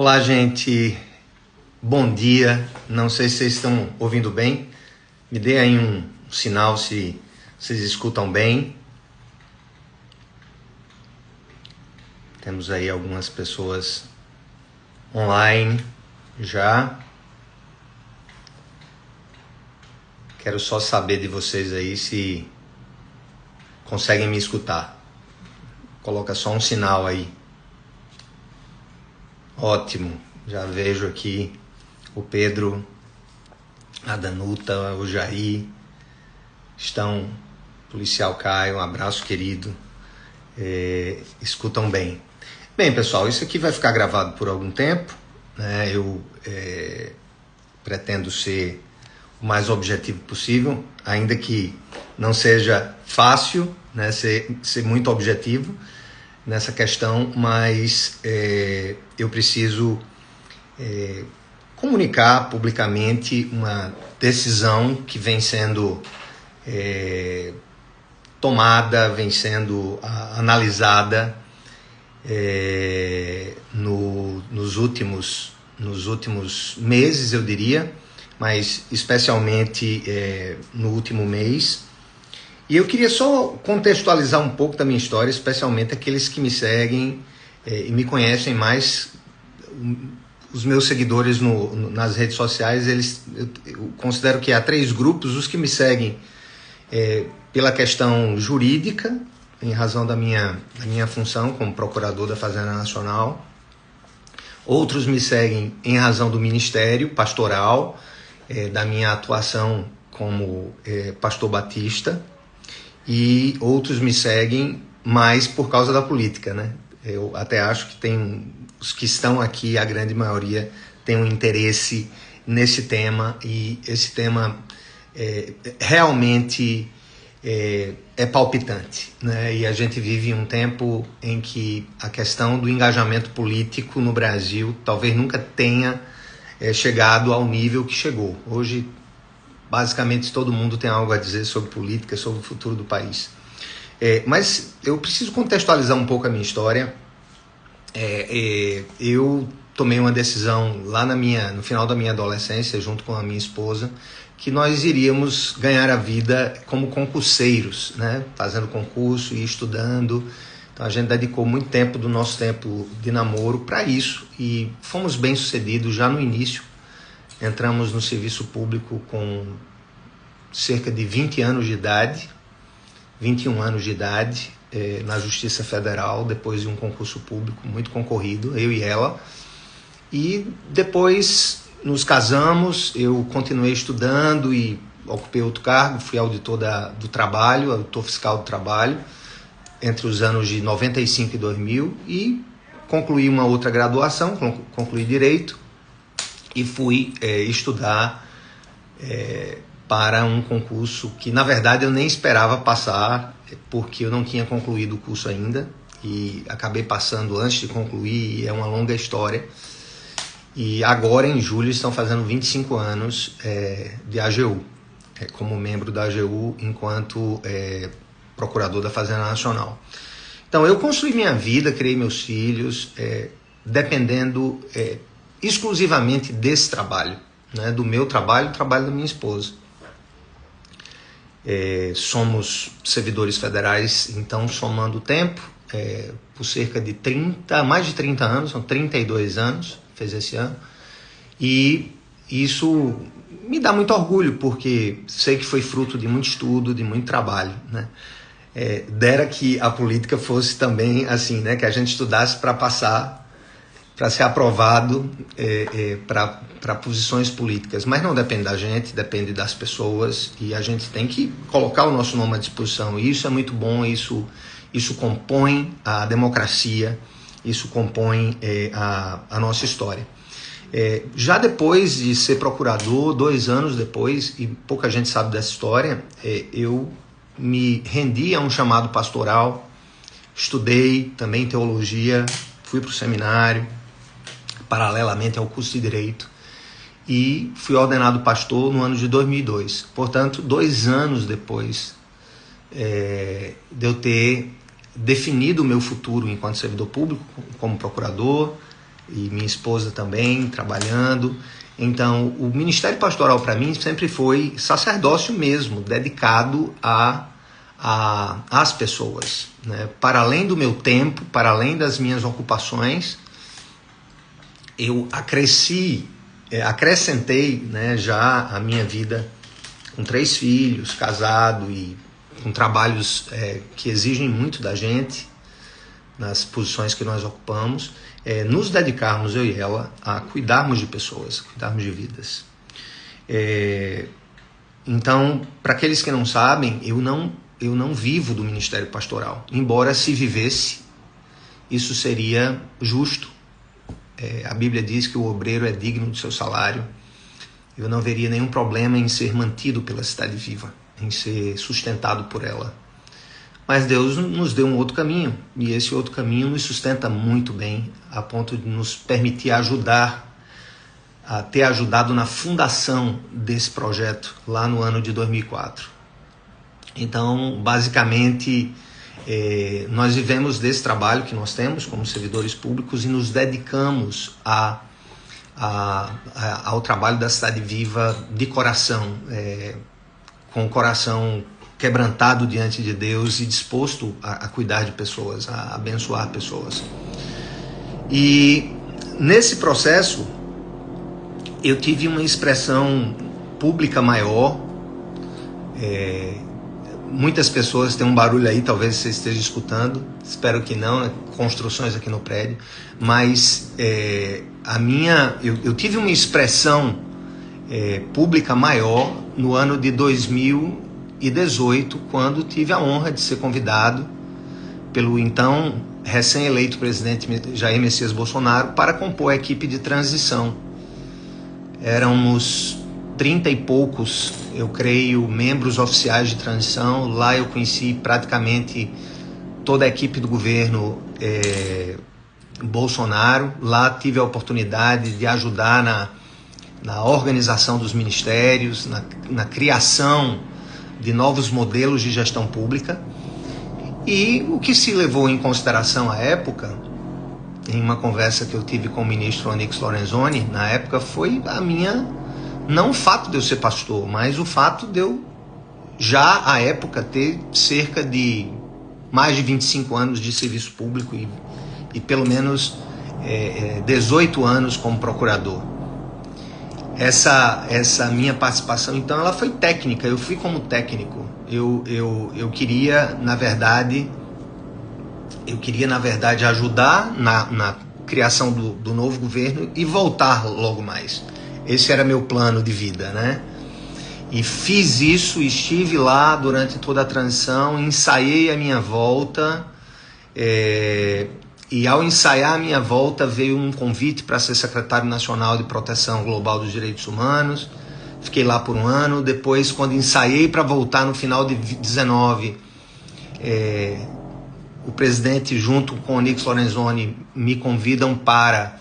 Olá, gente. Bom dia. Não sei se vocês estão ouvindo bem. Me dê aí um sinal se vocês escutam bem. Temos aí algumas pessoas online já. Quero só saber de vocês aí se conseguem me escutar. Coloca só um sinal aí. Ótimo, já vejo aqui o Pedro, a Danuta, o Jair, policial Caio, um abraço querido, escutam bem. Bem, pessoal, isso aqui vai ficar gravado por algum tempo, né? Eu pretendo ser o mais objetivo possível, ainda que não seja fácil, né, ser muito objetivo nessa questão, mas eu preciso comunicar publicamente uma decisão que vem sendo tomada, vem sendo analisada nos últimos meses, eu diria, mas especialmente no último mês. E eu queria só contextualizar um pouco da minha história, especialmente aqueles que me seguem e me conhecem mais. Os meus seguidores nas redes sociais, eu considero que há 3 grupos: os que me seguem pela questão jurídica, em razão da minha função como procurador da Fazenda Nacional. Outros me seguem em razão do ministério pastoral, da minha atuação como pastor batista. E outros me seguem mais por causa da política, né? Eu até acho que os que estão aqui, a grande maioria, tem um interesse nesse tema, e esse tema realmente é palpitante, né? E a gente vive um tempo em que a questão do engajamento político no Brasil talvez nunca tenha chegado ao nível que chegou. Hoje, basicamente, todo mundo tem algo a dizer sobre política, sobre o futuro do país. Mas eu preciso contextualizar um pouco a minha história. Eu tomei uma decisão lá no final da minha adolescência, junto com a minha esposa, que nós iríamos ganhar a vida como concurseiros, né? Fazendo concurso e estudando. Então a gente dedicou muito tempo do nosso tempo de namoro para isso, e fomos bem-sucedidos já no início. Entramos no serviço público com cerca de 20 anos de idade, 21 anos de idade, na Justiça Federal, depois de um concurso público muito concorrido, eu e ela. E depois nos casamos, eu continuei estudando e ocupei outro cargo, fui auditor do trabalho, auditor fiscal do trabalho, entre os anos de 95 e 2000, e concluí uma outra graduação, concluí Direito, e fui estudar para um concurso que, na verdade, eu nem esperava passar, porque eu não tinha concluído o curso ainda, e acabei passando antes de concluir, e é uma longa história. E agora, em julho, estão fazendo 25 anos de AGU, como membro da AGU, enquanto procurador da Fazenda Nacional. Então, eu construí minha vida, criei meus filhos, dependendo exclusivamente desse trabalho, né? Do meu trabalho, do trabalho da minha esposa. Somos servidores federais, então, somando o tempo, por cerca de mais de 30 anos, são 32 anos, fez esse ano, e isso me dá muito orgulho, porque sei que foi fruto de muito estudo, de muito trabalho, né? Dera que a política fosse também assim, né? Que a gente estudasse para passar, para ser aprovado para posições políticas, mas não depende da gente, depende das pessoas, e a gente tem que colocar o nosso nome à disposição, e isso é muito bom, isso compõe a democracia, isso compõe a nossa história. Já depois de ser procurador, 2 anos depois, e pouca gente sabe dessa história, eu me rendi a um chamado pastoral, estudei também teologia, fui para o seminário, paralelamente ao curso de Direito, e fui ordenado pastor no ano de 2002. Portanto, 2 anos depois de eu ter definido o meu futuro enquanto servidor público, como procurador, e minha esposa também trabalhando. Então, o ministério pastoral para mim sempre foi sacerdócio mesmo, dedicado às pessoas, né? Para além do meu tempo, para além das minhas ocupações, eu acrescentei, né, já a minha vida com 3 filhos, casado e com trabalhos que exigem muito da gente, nas posições que nós ocupamos, nos dedicarmos, eu e ela, a cuidarmos de pessoas, cuidarmos de vidas. Então, para aqueles que não sabem, eu não vivo do ministério pastoral. Embora se vivesse, isso seria justo. A Bíblia diz que o obreiro é digno do seu salário. Eu não veria nenhum problema em ser mantido pela Cidade Viva, em ser sustentado por ela. Mas Deus nos deu um outro caminho, e esse outro caminho nos sustenta muito bem, a ponto de nos permitir ter ajudado na fundação desse projeto, lá no ano de 2004. Então, basicamente, nós vivemos desse trabalho que nós temos como servidores públicos e nos dedicamos ao trabalho da Cidade Viva de coração, com o coração quebrantado diante de Deus e disposto a cuidar de pessoas, a abençoar pessoas. E nesse processo eu tive uma expressão pública maior. Muitas pessoas, tem um barulho aí, talvez você esteja escutando, espero que não, construções aqui no prédio, mas eu tive uma expressão pública maior no ano de 2018, quando tive a honra de ser convidado pelo então recém-eleito presidente Jair Messias Bolsonaro para compor a equipe de transição. Éramos 30 e poucos, eu creio, membros oficiais de transição. Lá eu conheci praticamente toda a equipe do governo Bolsonaro. Lá tive a oportunidade de ajudar na organização dos ministérios, na criação de novos modelos de gestão pública. E o que se levou em consideração à época, em uma conversa que eu tive com o ministro Onyx Lorenzoni, na época, foi não o fato de eu ser pastor, mas o fato de eu já à época ter cerca de mais de 25 anos de serviço público e pelo menos 18 anos como procurador. Essa minha participação, então, ela foi técnica. Eu fui como técnico. Eu queria, na verdade, ajudar na criação do novo governo e voltar logo mais. Esse era meu plano de vida, né? E fiz isso, estive lá durante toda a transição, ensaiei a minha volta. E ao ensaiar a minha volta veio um convite para ser secretário nacional de proteção global dos direitos humanos. Fiquei lá por um ano. Depois, quando ensaiei para voltar no final de 19, o presidente, junto com o Onyx Lorenzoni, me convidam para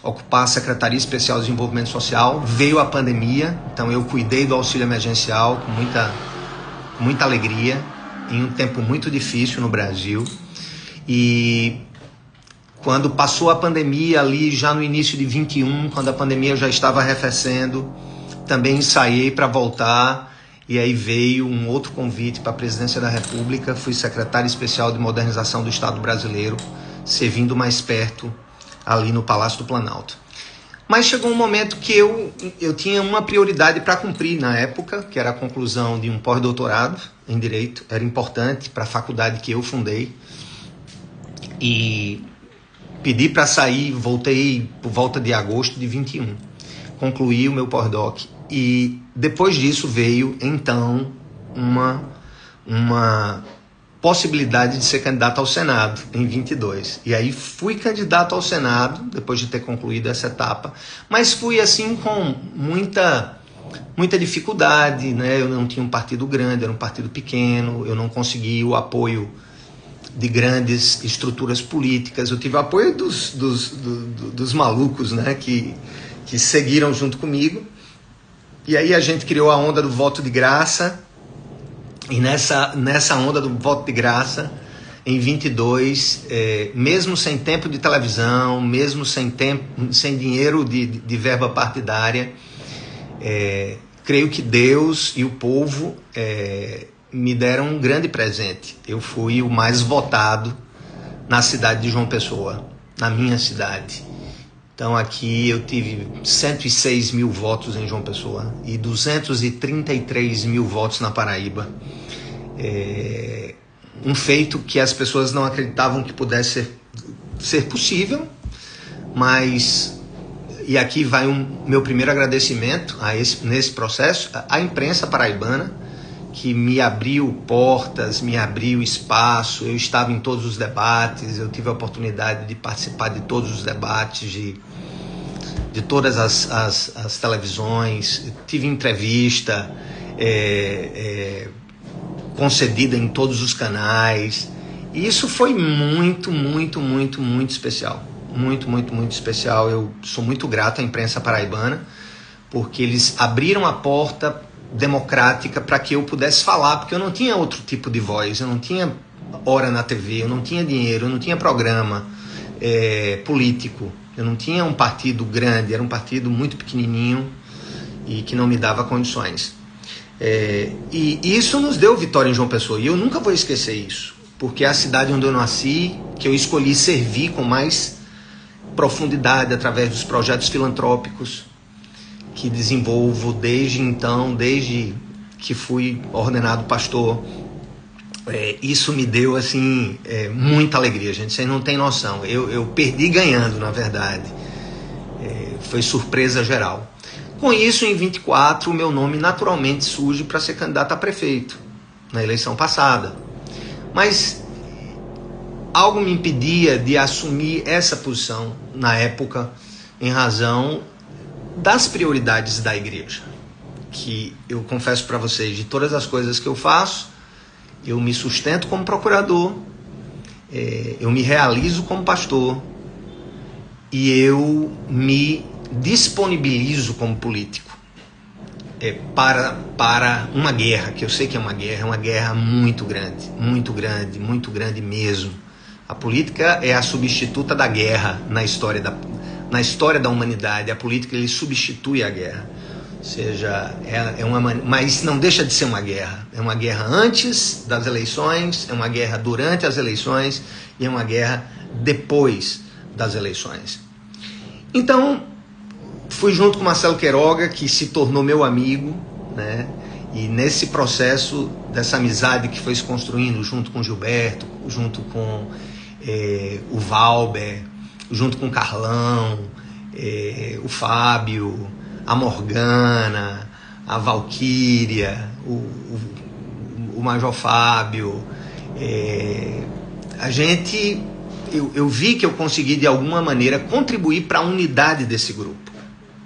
ocupar a Secretaria Especial de Desenvolvimento Social. Veio a pandemia, então eu cuidei do auxílio emergencial com muita alegria, em um tempo muito difícil no Brasil. E quando passou a pandemia ali, já no início de 21, quando a pandemia já estava arrefecendo, também ensaiei para voltar, e aí veio um outro convite para a Presidência da República. Fui secretário especial de Modernização do Estado Brasileiro, servindo mais perto ali no Palácio do Planalto. Mas chegou um momento que eu tinha uma prioridade para cumprir na época, que era a conclusão de um pós-doutorado em Direito. Era importante para a faculdade que eu fundei. E pedi para sair, voltei por volta de agosto de 21. Concluí o meu pós-doc. E depois disso veio, então, uma possibilidade de ser candidato ao Senado em 22. E aí fui candidato ao Senado, depois de ter concluído essa etapa. Mas fui assim com muita dificuldade, né? Eu não tinha um partido grande, era um partido pequeno, eu não consegui o apoio de grandes estruturas políticas. Eu tive o apoio dos malucos, né, que seguiram junto comigo. E aí a gente criou a onda do voto de graça. E nessa onda do voto de graça, em 22, mesmo sem tempo de televisão, mesmo sem dinheiro de verba partidária, creio que Deus e o povo me deram um grande presente. Eu fui o mais votado na cidade de João Pessoa, na minha cidade. Então aqui eu tive 106 mil votos em João Pessoa e 233 mil votos na Paraíba. Um feito que as pessoas não acreditavam que pudesse ser possível, mas, e aqui vai meu primeiro agradecimento nesse processo, à imprensa paraibana, que me abriu portas, me abriu espaço. Eu estava em todos os debates, eu tive a oportunidade de participar de todos os debates, de todas as televisões, tive entrevista concedida em todos os canais, e isso foi muito especial, muito especial. Eu sou muito grato à imprensa paraibana, porque eles abriram a porta democrática para que eu pudesse falar, porque eu não tinha outro tipo de voz, eu não tinha hora na TV, eu não tinha dinheiro, eu não tinha programa político, eu não tinha um partido grande, era um partido muito pequenininho e que não me dava condições. E isso nos deu vitória em João Pessoa, e eu nunca vou esquecer isso, porque é a cidade onde eu nasci, que eu escolhi servir com mais profundidade através dos projetos filantrópicos que desenvolvo desde que fui ordenado pastor. Isso me deu assim muita alegria, gente, vocês não têm noção. Eu perdi ganhando, na verdade. Foi surpresa geral. Com isso, em 24, o meu nome naturalmente surge para ser candidato a prefeito, na eleição passada. Mas algo me impedia de assumir essa posição na época, em razão das prioridades da igreja. Que eu confesso para vocês, de todas as coisas que eu faço, eu me sustento como procurador, eu me realizo como pastor e eu me disponibilizo como político para uma guerra, que eu sei que é uma guerra muito grande mesmo. A política é a substituta da guerra na história da humanidade. A política ele substitui a guerra. Ou seja, mas não deixa de ser uma guerra. É uma guerra antes das eleições, é uma guerra durante as eleições e é uma guerra depois das eleições. Então, fui junto com Marcelo Queiroga, que se tornou meu amigo, né? E nesse processo dessa amizade que foi se construindo junto com o Gilberto, junto com o Valber, junto com o Carlão, o Fábio, a Morgana, a Valquíria, o Major Fábio, eu vi que eu consegui de alguma maneira contribuir para a unidade desse grupo.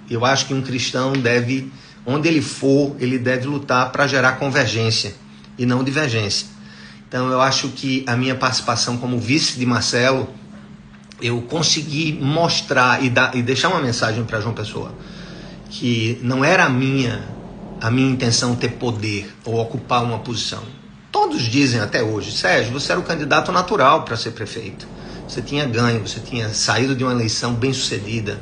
Eu acho que um cristão deve, onde ele for, ele deve lutar para gerar convergência e não divergência. Então eu acho que a minha participação como vice de Marcelo, eu consegui mostrar e deixar uma mensagem para João Pessoa, que não era a minha intenção ter poder ou ocupar uma posição. Todos dizem até hoje: Sérgio, você era o candidato natural para ser prefeito, você tinha ganho, você tinha saído de uma eleição bem sucedida,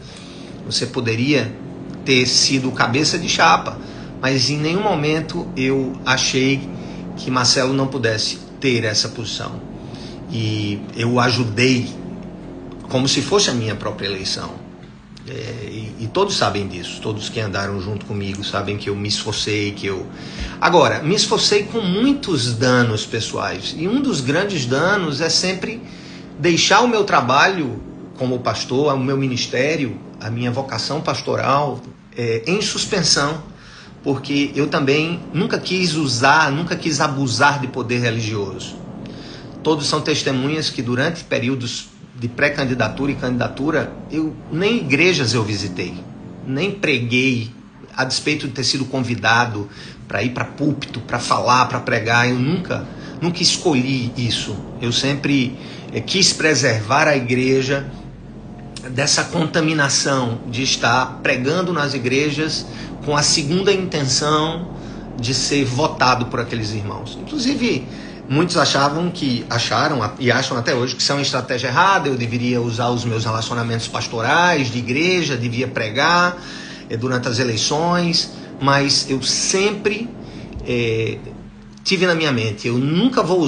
você poderia ter sido cabeça de chapa, mas em nenhum momento eu achei que Marcelo não pudesse ter essa posição, e eu o ajudei como se fosse a minha própria eleição. E todos sabem disso, todos que andaram junto comigo sabem que eu me esforcei, Agora, me esforcei com muitos danos pessoais, e um dos grandes danos é sempre deixar o meu trabalho como pastor, o meu ministério, a minha vocação pastoral em suspensão, porque eu também nunca quis abusar de poder religioso. Todos são testemunhas que durante períodos de pré-candidatura e candidatura, nem igrejas eu visitei, nem preguei, a despeito de ter sido convidado para ir para púlpito, para falar, para pregar. Eu nunca escolhi isso. Eu sempre quis preservar a igreja dessa contaminação de estar pregando nas igrejas com a segunda intenção de ser votado por aqueles irmãos. Inclusive, Muitos acharam e acham até hoje que isso é uma estratégia errada, eu deveria usar os meus relacionamentos pastorais, de igreja, devia pregar durante as eleições, mas eu sempre tive na minha mente, eu nunca vou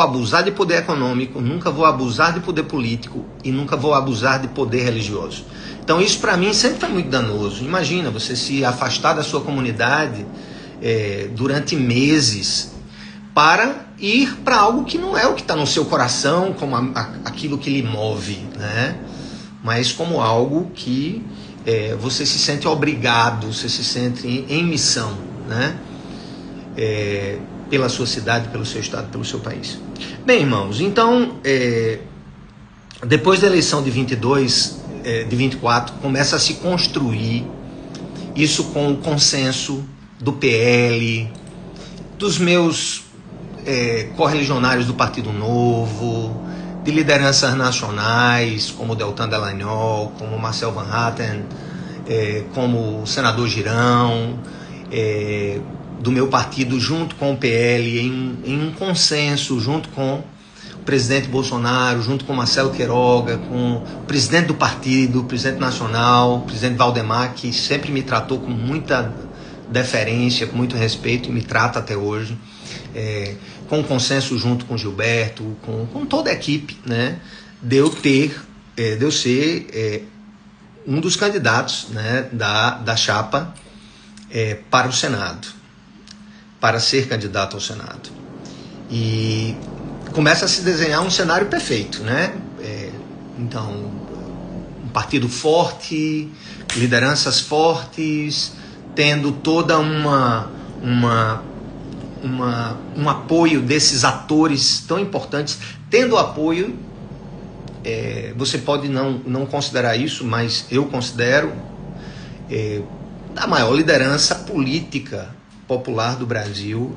abusar de poder econômico, nunca vou abusar de poder político e nunca vou abusar de poder religioso. Então isso para mim sempre foi muito danoso. Imagina você se afastar da sua comunidade durante meses para ir para algo que não é o que está no seu coração, como aquilo que lhe move, né? Mas como algo que você se sente obrigado, você se sente em missão, né? Pela sua cidade, pelo seu estado, pelo seu país. Bem, irmãos, então, depois da eleição de 24, começa a se construir isso com o consenso do PL, dos meus correligionários do Partido Novo, de lideranças nacionais, como Deltan Dallagnol, como Marcel Van Hatten, como o senador Girão, do meu partido junto com o PL, em um consenso, junto com o presidente Bolsonaro, junto com Marcelo Queiroga, com o presidente do partido, o presidente nacional, o presidente Valdemar, que sempre me tratou com muita deferência, com muito respeito, e me trata até hoje, com consenso junto com Gilberto, com toda a equipe, né, de eu ser um dos candidatos, né, da chapa para o Senado, para ser candidato ao Senado. E começa a se desenhar um cenário perfeito, né? Então, um partido forte, lideranças fortes, tendo toda um apoio desses atores tão importantes, tendo apoio, você pode não considerar isso, mas eu considero, da maior liderança política popular do Brasil,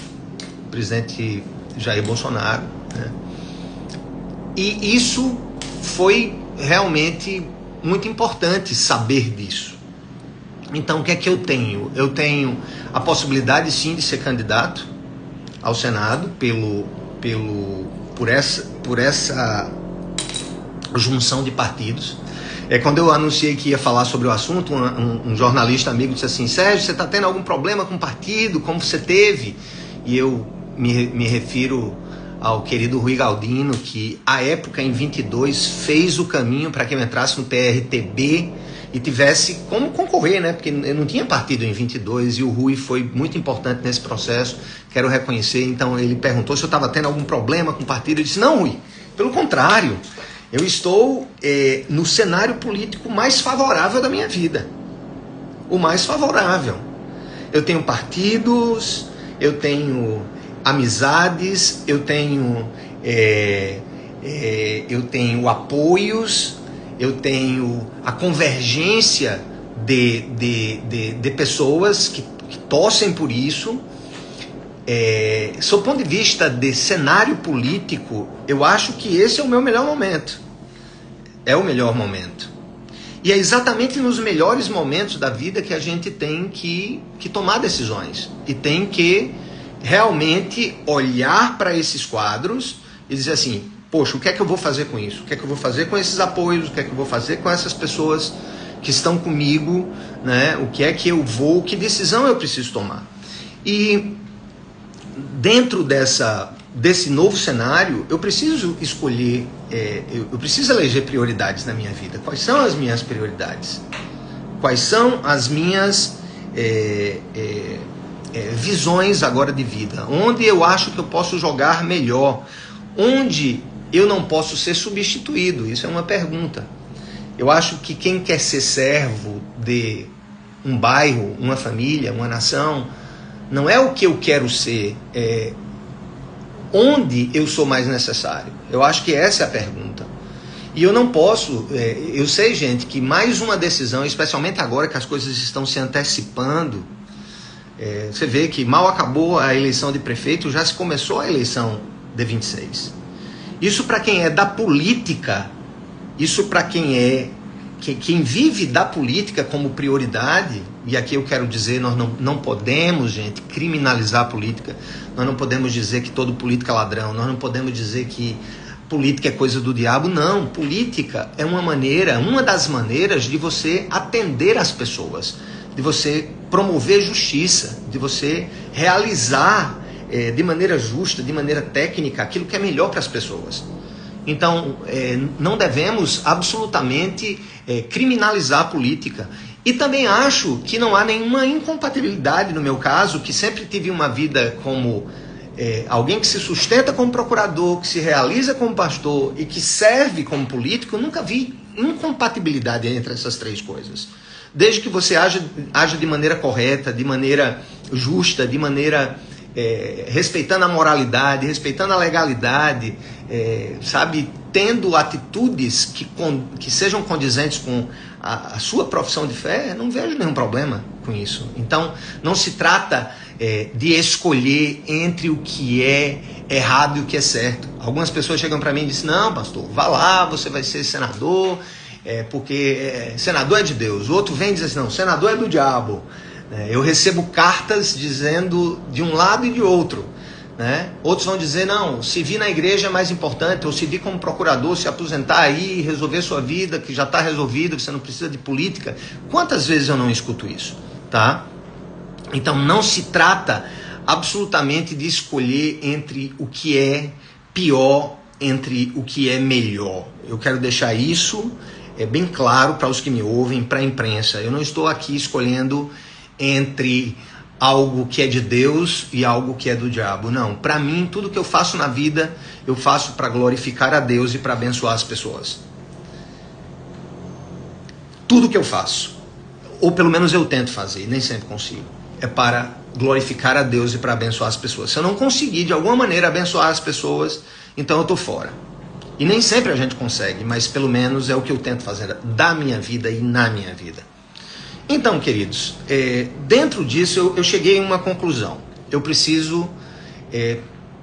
o presidente Jair Bolsonaro, né? E isso foi realmente muito importante saber disso. Então, o que é que eu tenho? Eu tenho a possibilidade, sim, de ser candidato ao Senado por essa junção de partidos. Quando eu anunciei que ia falar sobre o assunto, um jornalista amigo disse assim: Sérgio, você está tendo algum problema com o partido? Como você teve? E eu me refiro ao querido Rui Galdino, que à época, em 22, fez o caminho para que eu entrasse no PRTB e tivesse como concorrer, né? Porque eu não tinha partido em 22 e o Rui foi muito importante nesse processo, quero reconhecer. Então ele perguntou se eu estava tendo algum problema com o partido. Eu disse: não, Rui, pelo contrário, eu estou no cenário político mais favorável da minha vida, o mais favorável. Eu tenho partidos, eu tenho amizades, eu tenho apoios, eu tenho a convergência de pessoas que torcem por isso. Sob o ponto de vista de cenário político, eu acho que esse é o meu melhor momento. É o melhor momento. E é exatamente nos melhores momentos da vida que a gente tem que tomar decisões. E tem que realmente olhar para esses quadros e dizer assim: poxa, o que é que eu vou fazer com isso? O que é que eu vou fazer com esses apoios? O que é que eu vou fazer com essas pessoas que estão comigo, né? O que é que eu vou, que decisão eu preciso tomar? E dentro desse novo cenário, eu preciso escolher, eu preciso eleger prioridades na minha vida. Quais são as minhas prioridades? Quais são as minhas visões agora de vida? Onde eu acho que eu posso jogar melhor? Onde eu não posso ser substituído? Isso é uma pergunta. Eu acho que quem quer ser servo de um bairro, uma família, uma nação, não é o que eu quero ser, é onde eu sou mais necessário. Eu acho que essa é a pergunta. E eu não posso, eu sei, gente, que mais uma decisão, especialmente agora que as coisas estão se antecipando, você vê que mal acabou a eleição de prefeito, já se começou a eleição de 26. Isso para quem é da política, isso para quem vive da política como prioridade, E aqui eu quero dizer, nós não podemos, gente, criminalizar a política. Nós não podemos dizer que todo político é ladrão. Nós não podemos dizer que política é coisa do diabo. Não, política é uma das maneiras de você atender as pessoas, de você promover justiça, de você realizar de maneira justa, de maneira técnica, aquilo que é melhor para as pessoas. Então, não devemos absolutamente criminalizar a política. E também acho que não há nenhuma incompatibilidade, no meu caso, que sempre tive uma vida como alguém que se sustenta como procurador, que se realiza como pastor e que serve como político. Eu nunca vi incompatibilidade entre essas três coisas. Desde que você haja de maneira correta, de maneira justa, de maneira respeitando a moralidade, respeitando a legalidade, sabe, tendo atitudes que sejam condizentes com a sua profissão de fé, não vejo nenhum problema com isso. Então, não se trata de escolher entre o que é errado e o que é certo. Algumas pessoas chegam para mim e dizem: não, pastor, vá lá, você vai ser senador, porque senador é de Deus. O outro vem e diz assim: não, senador é do diabo. Eu recebo cartas dizendo de um lado e de outro, né? Outros vão dizer: não, servir na igreja é mais importante, ou servir como procurador, se aposentar aí, resolver sua vida, que já está resolvida, você não precisa de política. Quantas vezes eu não escuto isso, tá? Então não se trata absolutamente de escolher entre o que é pior, entre o que é melhor. Eu quero deixar isso bem claro para os que me ouvem, para a imprensa. Eu não estou aqui escolhendo entre algo que é de Deus e algo que é do diabo. Não, para mim, tudo que eu faço na vida, eu faço para glorificar a Deus e para abençoar as pessoas. Tudo que eu faço, ou pelo menos eu tento fazer, nem sempre consigo, é para glorificar a Deus e para abençoar as pessoas. Se eu não conseguir de alguma maneira abençoar as pessoas, então eu estou fora. E nem sempre a gente consegue, mas pelo menos é o que eu tento fazer da minha vida e na minha vida. Então, queridos, dentro disso eu cheguei a uma conclusão. Eu preciso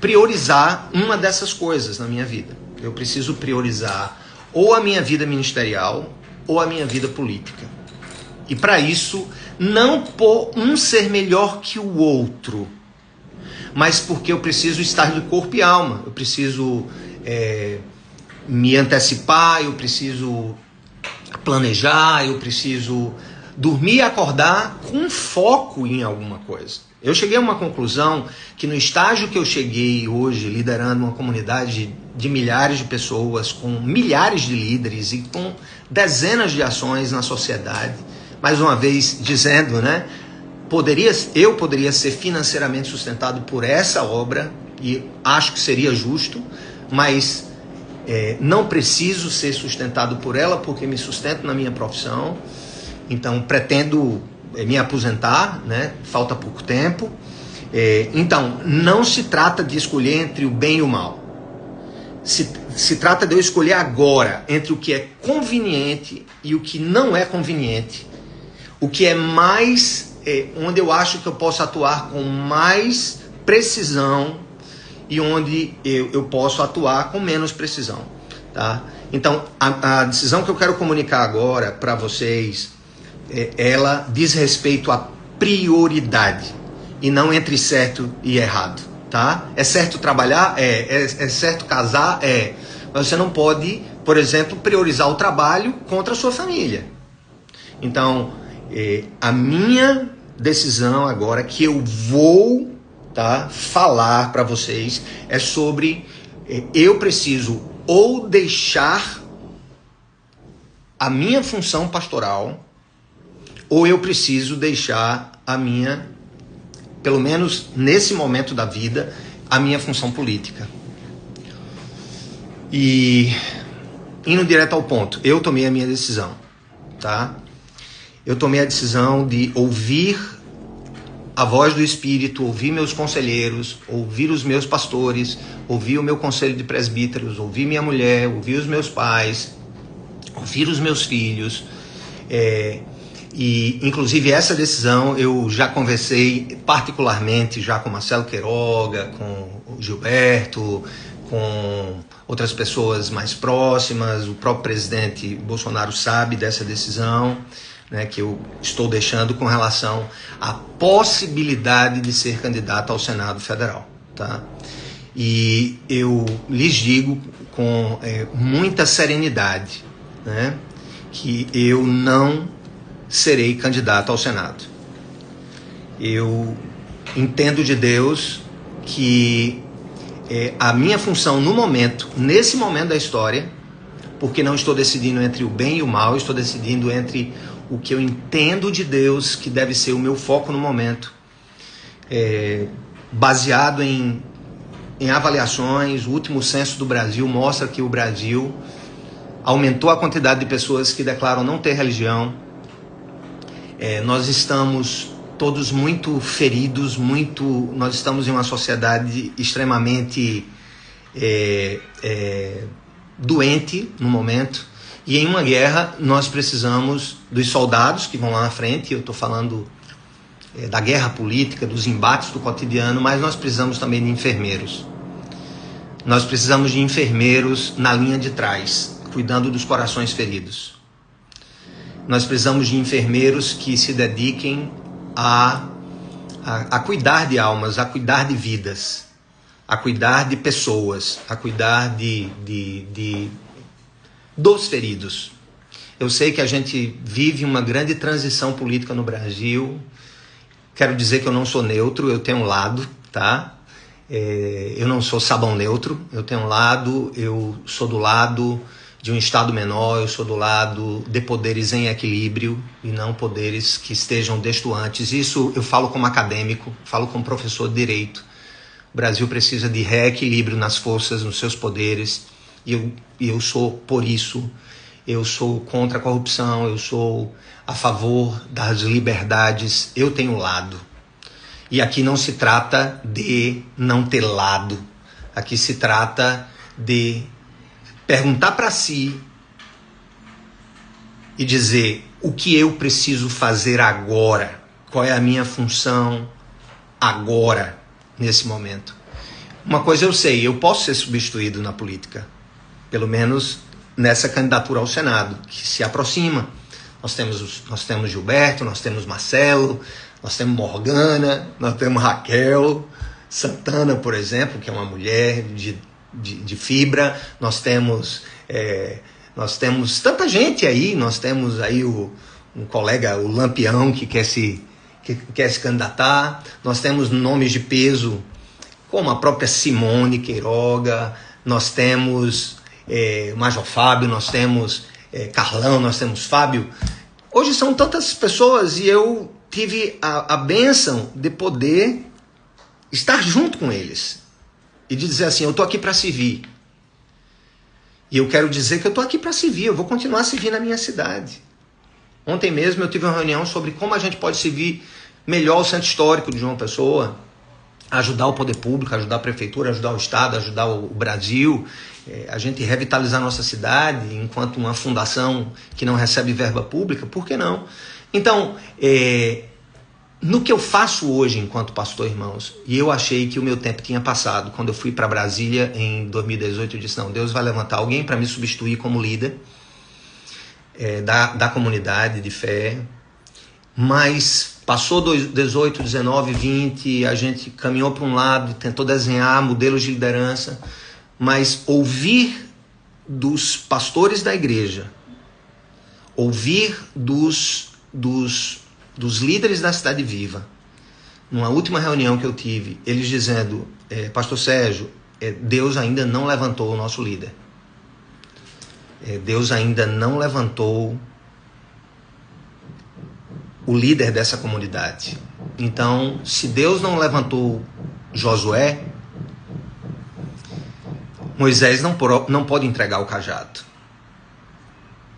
priorizar uma dessas coisas na minha vida. Eu preciso priorizar ou a minha vida ministerial ou a minha vida política. E para isso, não por um ser melhor que o outro, mas porque eu preciso estar de corpo e alma. Eu preciso me antecipar, eu preciso planejar, eu preciso dormir e acordar com foco em alguma coisa. Eu cheguei a uma conclusão que no estágio que eu cheguei hoje, liderando uma comunidade de milhares de pessoas, com milhares de líderes e com dezenas de ações na sociedade, mais uma vez dizendo, né, eu poderia ser financeiramente sustentado por essa obra, e acho que seria justo, mas não preciso ser sustentado por ela, porque me sustento na minha profissão. Então, pretendo me aposentar, né? Falta pouco tempo. Então, não se trata de escolher entre o bem e o mal. Se trata de eu escolher agora entre o que é conveniente e o que não é conveniente. O que é mais, onde eu acho que eu posso atuar com mais precisão e onde eu posso atuar com menos precisão, tá? Então, a decisão que eu quero comunicar agora para vocês, ela diz respeito à prioridade e não entre certo e errado, tá? É certo trabalhar? É certo casar? Mas você não pode, por exemplo, priorizar o trabalho contra a sua família. Então, a minha decisão agora que eu vou, tá, falar para vocês é sobre eu preciso ou deixar a minha função pastoral, ou eu preciso deixar a minha, pelo menos nesse momento da vida, a minha função política. E indo direto ao ponto, eu tomei a minha decisão, tá? Eu tomei a decisão de ouvir a voz do Espírito, ouvir meus conselheiros, ouvir os meus pastores, ouvir o meu conselho de presbíteros, ouvir minha mulher, ouvir os meus pais, ouvir os meus filhos. E, inclusive, essa decisão eu já conversei particularmente já com Marcelo Queiroga, com o Gilberto, com outras pessoas mais próximas. O próprio presidente Bolsonaro sabe dessa decisão. né, que eu estou deixando com relação à possibilidade de ser candidato ao Senado Federal, tá? E eu lhes digo com muita serenidade, né, que eu não serei candidato ao Senado. Eu entendo de Deus que a minha função no momento, nesse momento da história, porque não estou decidindo entre o bem e o mal, estou decidindo entre o que eu entendo de Deus que deve ser o meu foco no momento, baseado em avaliações. O último censo do Brasil mostra que o Brasil aumentou a quantidade de pessoas que declaram não ter religião. Nós estamos todos muito feridos, nós estamos em uma sociedade extremamente doente no momento, e em uma guerra nós precisamos dos soldados que vão lá na frente. Eu estou falando da guerra política, dos embates do cotidiano, mas nós precisamos também de enfermeiros. Nós precisamos de enfermeiros na linha de trás, cuidando dos corações feridos. Nós precisamos de enfermeiros que se dediquem a cuidar de almas, a cuidar de vidas, a cuidar de pessoas, a cuidar dos feridos. Eu sei que a gente vive uma grande transição política no Brasil. Quero dizer que eu não sou neutro, eu tenho um lado, tá? Eu não sou sabão neutro, eu tenho um lado, eu sou do lado de um Estado menor, eu sou do lado de poderes em equilíbrio e não poderes que estejam destoantes. Isso eu falo como acadêmico, falo como professor de direito. O Brasil precisa de reequilíbrio nas forças, nos seus poderes, e eu sou por isso. Eu sou contra a corrupção, eu sou a favor das liberdades, eu tenho lado. E aqui não se trata de não ter lado, aqui se trata de perguntar para si e dizer o que eu preciso fazer agora, qual é a minha função agora, nesse momento. Uma coisa eu sei, eu posso ser substituído na política, pelo menos nessa candidatura ao Senado, que se aproxima. Nós temos Gilberto, nós temos Marcelo, nós temos Morgana, nós temos Raquel Santana, por exemplo, que é uma mulher de fibra. Nós temos tanta gente aí. Nós temos aí um colega, o Lampião, que quer se candidatar. Nós temos nomes de peso como a própria Simone Queiroga. Nós temos Major Fábio, nós temos Carlão, nós temos Fábio. Hoje são tantas pessoas e eu tive a bênção de poder estar junto com eles e de dizer assim: eu estou aqui para servir. E eu quero dizer que eu estou aqui para servir, eu vou continuar a servir na minha cidade. Ontem mesmo eu tive uma reunião sobre como a gente pode servir melhor o centro histórico de João Pessoa, ajudar o poder público, ajudar a prefeitura, ajudar o Estado, ajudar o Brasil, a gente revitalizar nossa cidade enquanto uma fundação que não recebe verba pública. Por que não? Então, no que eu faço hoje enquanto pastor, irmãos, e eu achei que o meu tempo tinha passado. Quando eu fui para Brasília em 2018, eu disse: não, Deus vai levantar alguém para me substituir como líder da comunidade de fé. Mas passou 18, 19, 20, a gente caminhou para um lado, tentou desenhar modelos de liderança, mas ouvir dos pastores da igreja, ouvir dos líderes da Cidade Viva, numa última reunião que eu tive, eles dizendo: Pastor Sérgio, Deus ainda não levantou o nosso líder. Deus ainda não levantou o líder dessa comunidade. Então, se Deus não levantou Josué, Moisés não pode entregar o cajado.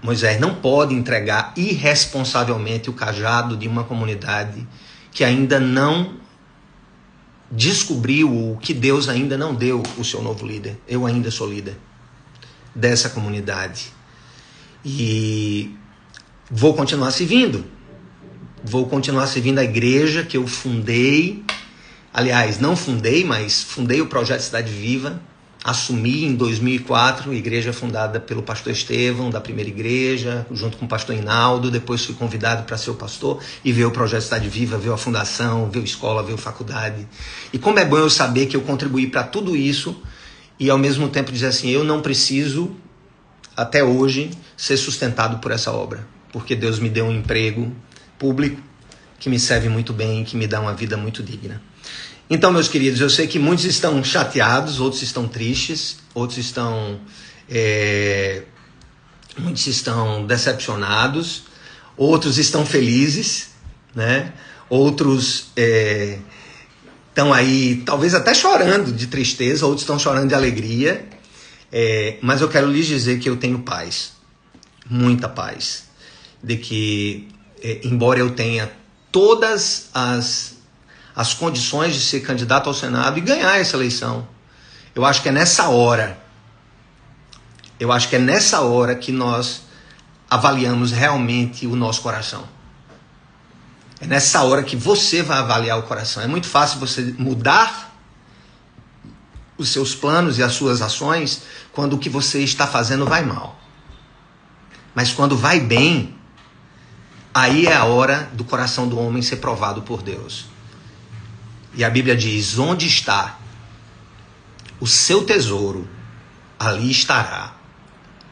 Moisés não pode entregar irresponsavelmente o cajado de uma comunidade que ainda não descobriu, o que Deus ainda não deu o seu novo líder. Eu ainda sou líder dessa comunidade. E vou continuar servindo. Vou continuar servindo a igreja que eu fundei. Aliás, não fundei, mas fundei o Projeto Cidade Viva assumi em 2004, igreja fundada pelo pastor Estevão, da primeira igreja, junto com o pastor Hinaldo. Depois fui convidado para ser o pastor e ver o projeto Cidade Viva, ver a fundação, ver a escola, ver a faculdade. E como é bom eu saber que eu contribuí para tudo isso e ao mesmo tempo dizer assim, eu não preciso, até hoje, ser sustentado por essa obra, porque Deus me deu um emprego público que me serve muito bem, que me dá uma vida muito digna. Então, meus queridos, eu sei que muitos estão chateados, outros estão tristes, muitos estão decepcionados, outros estão felizes, né? Outros estão aí, talvez até chorando de tristeza, outros estão chorando de alegria, mas eu quero lhes dizer que eu tenho paz, muita paz, de que, embora eu tenha todas as condições de ser candidato ao Senado e ganhar essa eleição, eu acho que é nessa hora que nós avaliamos realmente o nosso coração. É nessa hora que você vai avaliar o coração. É muito fácil você mudar os seus planos e as suas ações quando o que você está fazendo vai mal. Mas quando vai bem, aí é a hora do coração do homem ser provado por Deus. E a Bíblia diz, onde está o seu tesouro, ali estará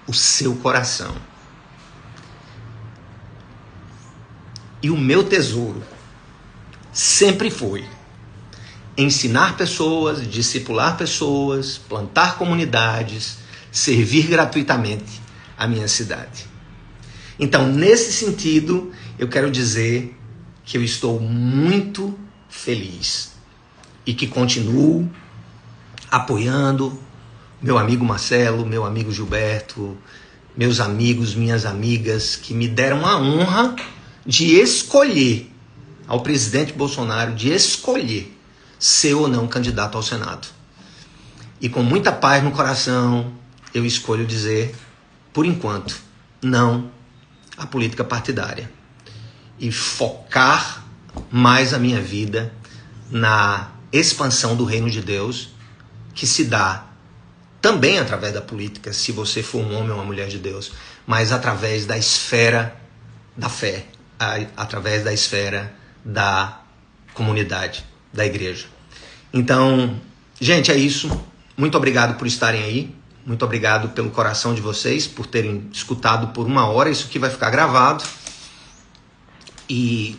o seu coração. E o meu tesouro sempre foi ensinar pessoas, discipular pessoas, plantar comunidades, servir gratuitamente a minha cidade. Então, nesse sentido, eu quero dizer que eu estou muito feliz e que continuo apoiando meu amigo Marcelo, meu amigo Gilberto, meus amigos, minhas amigas, que me deram a honra de escolher ao presidente Bolsonaro, de escolher ser ou não candidato ao Senado. E com muita paz no coração, eu escolho dizer, por enquanto, não à política partidária. E focar mais a minha vida na expansão do reino de Deus, que se dá também através da política, se você for um homem ou uma mulher de Deus, mas através da esfera da fé, através da esfera da comunidade, da igreja. Então, gente, é isso. Muito obrigado por estarem aí. Muito obrigado pelo coração de vocês, por terem escutado por 1 hora. Isso aqui vai ficar gravado. E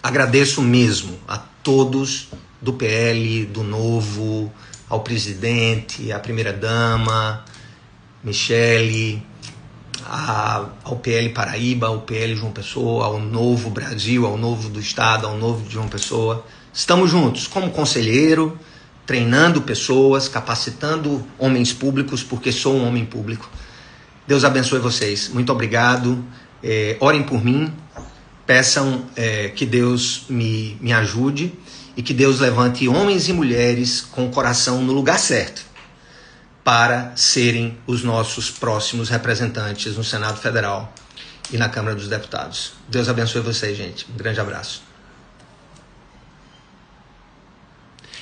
agradeço mesmo a todos do PL, do Novo, ao presidente, à primeira-dama, Michele, ao PL Paraíba, ao PL João Pessoa, ao Novo Brasil, ao Novo do Estado, ao Novo de João Pessoa. Estamos juntos como conselheiro, treinando pessoas, capacitando homens públicos, porque sou um homem público. Deus abençoe vocês. Muito obrigado. Orem por mim. Peçam que Deus me ajude e que Deus levante homens e mulheres com o coração no lugar certo para serem os nossos próximos representantes no Senado Federal e na Câmara dos Deputados. Deus abençoe vocês, gente. Um grande abraço.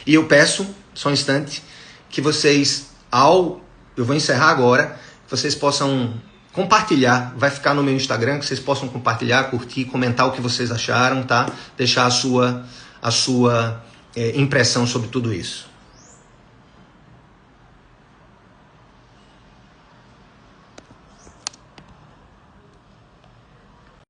E eu peço, só um instante, que vocês, eu vou encerrar agora, vocês possam compartilhar, vai ficar no meu Instagram, que vocês possam compartilhar, curtir, comentar o que vocês acharam, tá? Deixar a sua impressão sobre tudo isso.